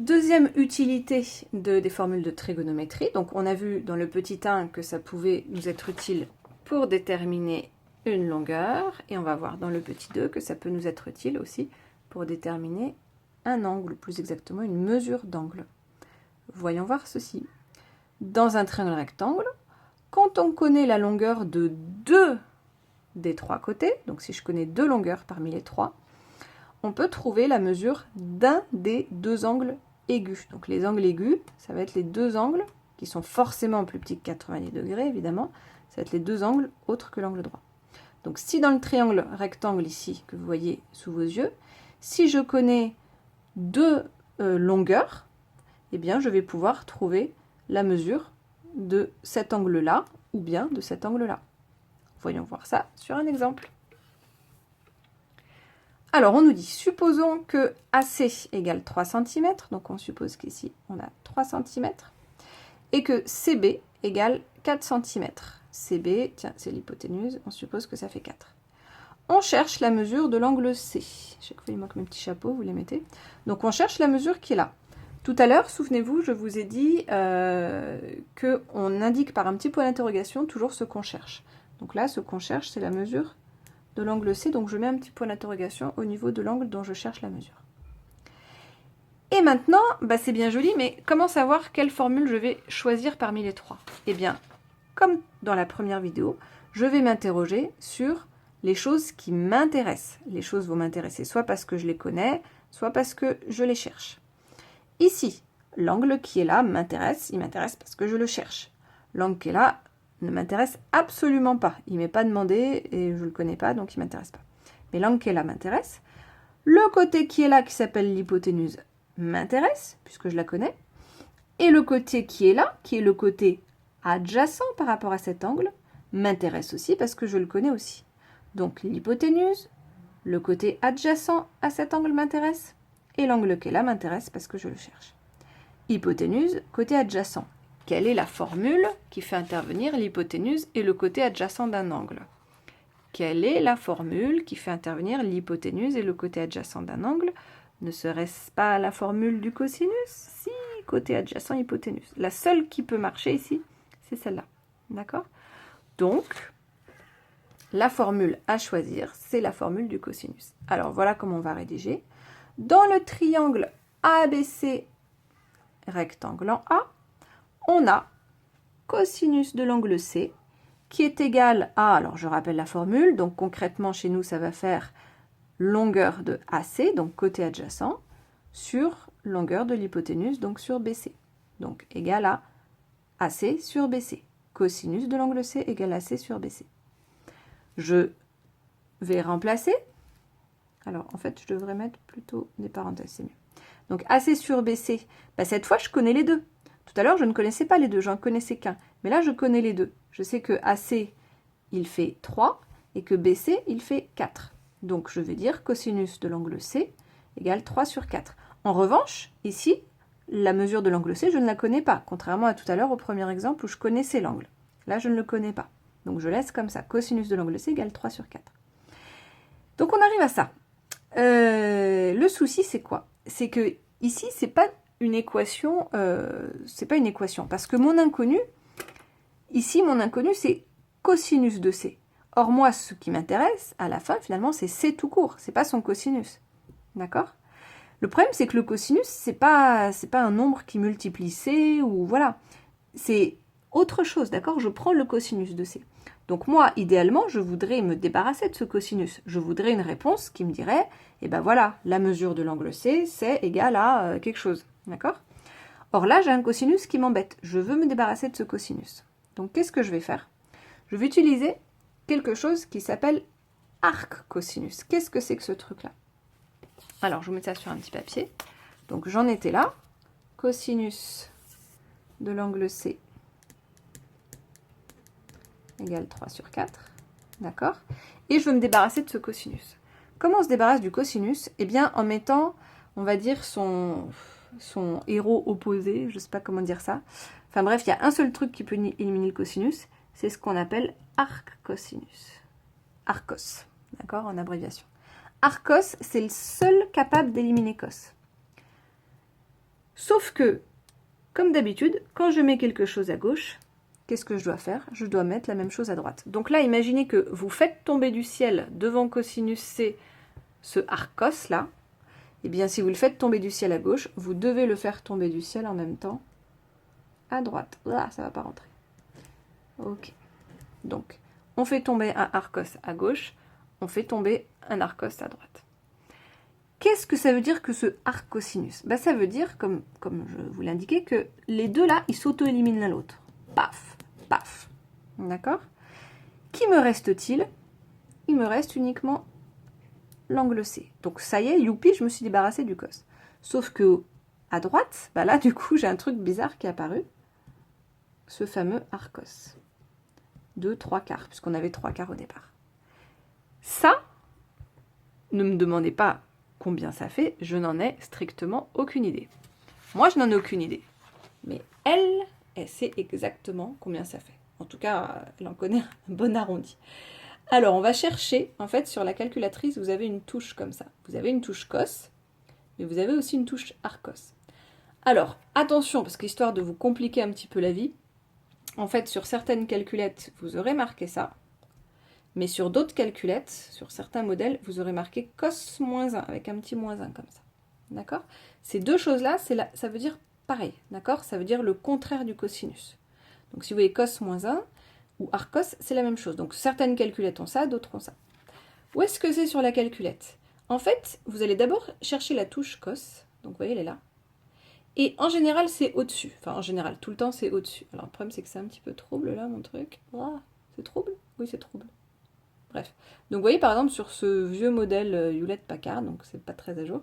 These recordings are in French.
Deuxième utilité des formules de trigonométrie. Donc on a vu dans le petit 1 que ça pouvait nous être utile pour déterminer une longueur. Et on va voir dans le petit 2 que ça peut nous être utile aussi pour déterminer un angle, ou plus exactement une mesure d'angle. Voyons voir ceci. Dans un triangle rectangle, quand on connaît la longueur de 2 des 3 côtés, donc si je connais 2 longueurs parmi les 3, on peut trouver la mesure d'un des 2 angles aigus. Donc les angles aigus, ça va être les 2 angles qui sont forcément plus petits que 90 degrés, évidemment. Ça va être les 2 angles autres que l'angle droit. Donc si dans le triangle rectangle ici, que vous voyez sous vos yeux, si je connais 2 longueurs, eh bien je vais pouvoir trouver la mesure de cet angle-là ou bien de cet angle-là. Voyons voir ça sur un exemple. Alors, on nous dit, supposons que AC égale 3 cm, donc on suppose qu'ici, on a 3 cm, et que CB égale 4 cm. CB, tiens, c'est l'hypoténuse, on suppose que ça fait 4. On cherche la mesure de l'angle C. Chaque fois, il manque mes petits chapeaux, vous les mettez. Donc, on cherche la mesure qui est là. Tout à l'heure, souvenez-vous, je vous ai dit qu'on indique par un petit point d'interrogation toujours ce qu'on cherche. Donc là, ce qu'on cherche, c'est la mesure de l'angle C, donc je mets un petit point d'interrogation au niveau de l'angle dont je cherche la mesure. Et maintenant, c'est bien joli, mais comment savoir quelle formule je vais choisir parmi les 3? Eh bien, comme dans la première vidéo, je vais m'interroger sur les choses qui m'intéressent. Les choses vont m'intéresser soit parce que je les connais, soit parce que je les cherche. Ici, l'angle qui est là m'intéresse, il m'intéresse parce que je le cherche. L'angle qui est là ne m'intéresse absolument pas. Il ne m'est pas demandé et je ne le connais pas, donc il ne m'intéresse pas. Mais l'angle qui est là m'intéresse. Le côté qui est là, qui s'appelle l'hypoténuse, m'intéresse, puisque je la connais. Et le côté qui est là, qui est le côté adjacent par rapport à cet angle, m'intéresse aussi parce que je le connais aussi. Donc l'hypoténuse, le côté adjacent à cet angle m'intéresse, et l'angle qui est là m'intéresse parce que je le cherche. Hypoténuse, côté adjacent. Quelle est la formule qui fait intervenir l'hypoténuse et le côté adjacent d'un angle? Quelle est la formule qui fait intervenir l'hypoténuse et le côté adjacent d'un angle? Ne serait-ce pas la formule du cosinus? Si, côté adjacent, hypoténuse. La seule qui peut marcher ici, c'est celle-là. D'accord? Donc, la formule à choisir, c'est la formule du cosinus. Alors, voilà comment on va rédiger. Dans le triangle ABC rectangle en A, on a cosinus de l'angle C qui est égal à, alors je rappelle la formule, donc concrètement chez nous ça va faire longueur de AC, donc côté adjacent, sur longueur de l'hypoténuse, donc sur BC. Donc égal à AC sur BC. Cosinus de l'angle C égale AC sur BC. Je vais remplacer. Alors en fait je devrais mettre plutôt des parenthèses, c'est mieux. Donc AC sur BC, cette fois je connais les deux. Tout à l'heure, je ne connaissais pas les deux, j'en connaissais qu'un. Mais là, je connais les deux. Je sais que AC, il fait 3 et que BC, il fait 4. Donc, je vais dire cosinus de l'angle C égale 3 sur 4. En revanche, ici, la mesure de l'angle C, je ne la connais pas, contrairement à tout à l'heure au premier exemple où je connaissais l'angle. Là, je ne le connais pas. Donc, je laisse comme ça. Cosinus de l'angle C égale 3 sur 4. Donc, on arrive à ça. Le souci, c'est quoi? C'est que ici, c'est pas une équation, parce que mon inconnu, ici, mon inconnu, c'est cosinus de C. Or, moi, ce qui m'intéresse, à la fin, finalement, c'est C tout court, c'est pas son cosinus. D'accord? Le problème, c'est que le cosinus, c'est pas un nombre qui multiplie C, ou voilà. C'est autre chose, d'accord? Je prends le cosinus de C. Donc moi, idéalement, je voudrais me débarrasser de ce cosinus. Je voudrais une réponse qui me dirait, eh ben voilà, la mesure de l'angle C, c'est égal à quelque chose. D'accord? Or là, j'ai un cosinus qui m'embête. Je veux me débarrasser de ce cosinus. Donc, qu'est-ce que je vais faire? Je vais utiliser quelque chose qui s'appelle arc cosinus. Qu'est-ce que c'est que ce truc-là? Alors, je vous mets ça sur un petit papier. Donc, j'en étais là. Cosinus de l'angle C égale 3 sur 4. D'accord? Et je veux me débarrasser de ce cosinus. Comment on se débarrasse du cosinus? Eh bien, en mettant, on va dire, son héros opposé, je ne sais pas comment dire ça. Enfin bref, il y a un seul truc qui peut éliminer le cosinus, c'est ce qu'on appelle arc cosinus. Arcos, d'accord, en abréviation. Arcos, c'est le seul capable d'éliminer cos. Sauf que, comme d'habitude, quand je mets quelque chose à gauche, qu'est-ce que je dois faire? Je dois mettre la même chose à droite. Donc là, imaginez que vous faites tomber du ciel devant cosinus C ce arcos là. Eh bien, si vous le faites tomber du ciel à gauche, vous devez le faire tomber du ciel en même temps à droite. Là, ça ne va pas rentrer. Ok. Donc, on fait tomber un arcos à gauche, on fait tomber un arcos à droite. Qu'est-ce que ça veut dire que ce arcosinus? Ben, ça veut dire, comme je vous l'indiquais, que les deux là, ils s'auto-éliminent l'un l'autre. Paf, paf. D'accord? Qui me reste-t-il? Il me reste uniquement l'angle C. Donc ça y est, youpi, je me suis débarrassée du cos. Sauf que à droite, bah là du coup j'ai un truc bizarre qui est apparu. Ce fameux arcos de 3/4, puisqu'on avait 3/4 au départ. Ça, ne me demandez pas combien ça fait, je n'en ai strictement aucune idée. Moi je n'en ai aucune idée. Mais elle sait exactement combien ça fait. En tout cas, elle en connaît un bon arrondi. Alors, on va chercher, en fait, sur la calculatrice, vous avez une touche comme ça. Vous avez une touche cos, mais vous avez aussi une touche arcos. Alors, attention, parce qu'histoire de vous compliquer un petit peu la vie, en fait, sur certaines calculettes, vous aurez marqué ça, mais sur d'autres calculettes, sur certains modèles, vous aurez marqué cos moins 1, avec un petit moins 1 comme ça. D'accord? Ces deux choses-là, ça veut dire pareil, d'accord? Ça veut dire le contraire du cosinus. Donc, si vous voyez cos moins 1, ou arcos, c'est la même chose. Donc certaines calculettes ont ça, d'autres ont ça. Où est-ce que c'est sur la calculette? En fait, vous allez d'abord chercher la touche cos. Donc vous voyez, elle est là. Et en général, c'est au-dessus. Enfin, en général, tout le temps, c'est au-dessus. Alors le problème, c'est que c'est un petit peu trouble, là, mon truc. Ah, c'est trouble? Oui, c'est trouble. Bref. Donc vous voyez, par exemple, sur ce vieux modèle Hewlett-Packard, donc c'est pas très à jour,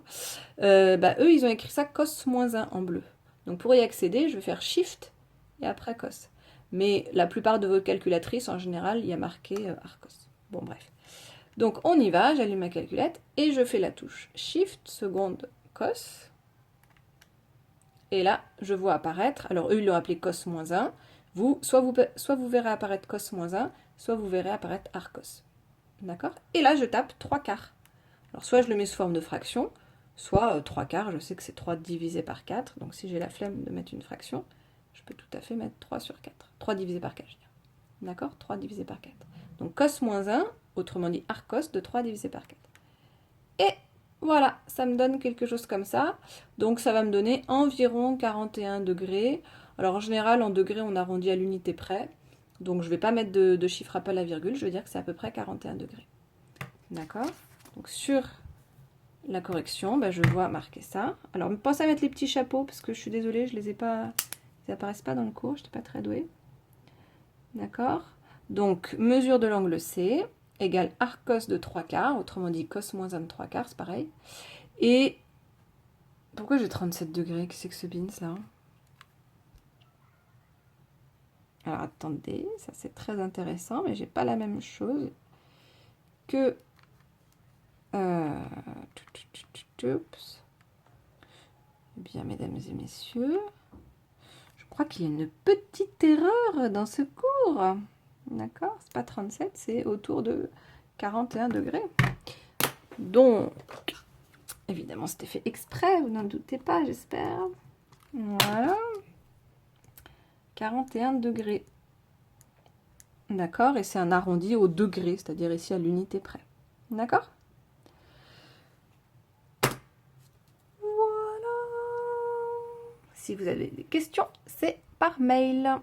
eux, ils ont écrit ça cos moins 1 en bleu. Donc pour y accéder, je vais faire Shift et après cos. Mais la plupart de vos calculatrices, en général, il y a marqué arcos. Bon, bref. Donc, on y va, j'allume ma calculette et je fais la touche Shift, seconde, cos. Et là, je vois apparaître, alors eux, ils l'ont appelé cos moins 1. Soit vous verrez apparaître cos moins 1, soit vous verrez apparaître arcos. D'accord? Et là, je tape 3/4. Alors, soit je le mets sous forme de fraction, soit 3/4, je sais que c'est 3 divisé par 4. Donc, si j'ai la flemme de mettre une fraction, je peux tout à fait mettre 3 sur 4. 3 divisé par 4, je veux dire. D'accord? 3 divisé par 4. Donc cos moins 1, autrement dit arcos de 3 divisé par 4. Et voilà, ça me donne quelque chose comme ça. Donc ça va me donner environ 41 degrés. Alors en général, en degrés, on arrondit à l'unité près. Donc je ne vais pas mettre de chiffre après la virgule, je vais dire que c'est à peu près 41 degrés. D'accord? Donc sur la correction, je vois marquer ça. Alors pensez à mettre les petits chapeaux, parce que je suis désolée, je les ai pas... Ils n'apparaissent pas dans le cours, je n'étais pas très douée. D'accord? Donc, mesure de l'angle C égale arcos de 3/4, autrement dit cos moins 1 de 3/4, c'est pareil. Et pourquoi j'ai 37 degrés? Qu'est-ce que c'est que ce bins là? Alors attendez, ça c'est très intéressant, mais j'ai pas la même chose que... Oups. Eh bien, mesdames et messieurs, je crois qu'il y a une petite erreur dans ce cours. D'accord? C'est pas 37, c'est autour de 41 degrés. Donc, évidemment, c'était fait exprès, vous n'en doutez pas, j'espère. Voilà. 41 degrés. D'accord? Et c'est un arrondi au degré, c'est-à-dire ici à l'unité près. D'accord? Voilà. Si vous avez des questions, c'est par mail.